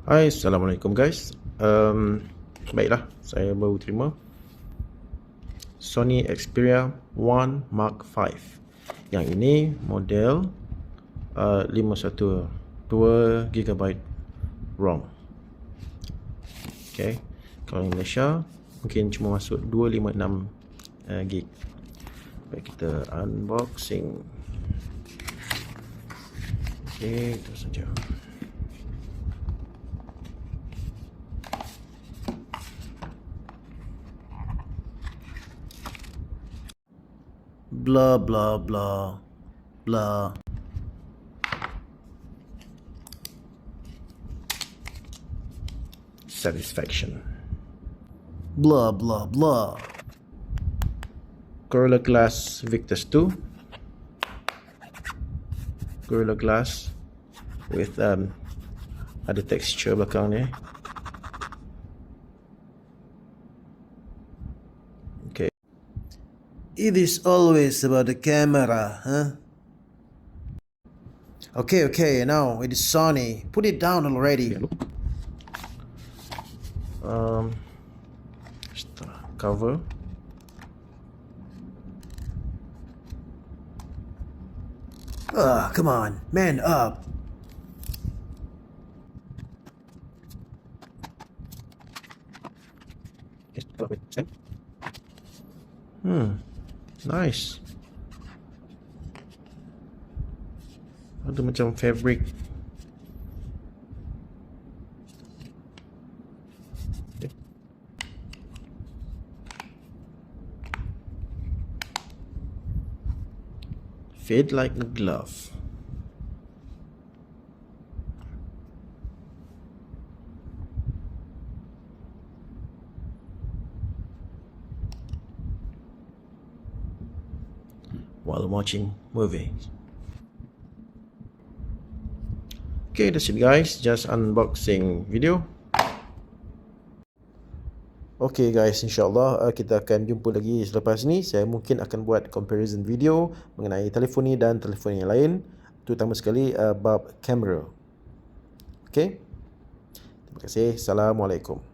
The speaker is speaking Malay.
Hai, Assalamualaikum guys. Baiklah, saya baru terima Sony Xperia IV Mark V. Yang ini model 512 GB ROM. Okay, kalau di Malaysia mungkin cuma masuk 256 GB. Baik, kita unboxing. Okay, itu saja. Blah blah blah blah. Satisfaction. Blah blah blah. Gorilla Glass Victus 2. Gorilla Glass with ada texture belakang ni. Okay. It is always about the camera, huh? Okay, now it is Sony. Put it down already. Cover. Come on, man up. Nice. Ada macam fabric. Fit like a glove. While watching movies. Okay, that's it guys, just unboxing video. Okay guys, insyaAllah kita akan jumpa lagi selepas ni. Saya mungkin akan buat comparison video mengenai telefon ni dan telefon yang lain, terutama sekali bab kamera. Okay, terima kasih. Assalamualaikum.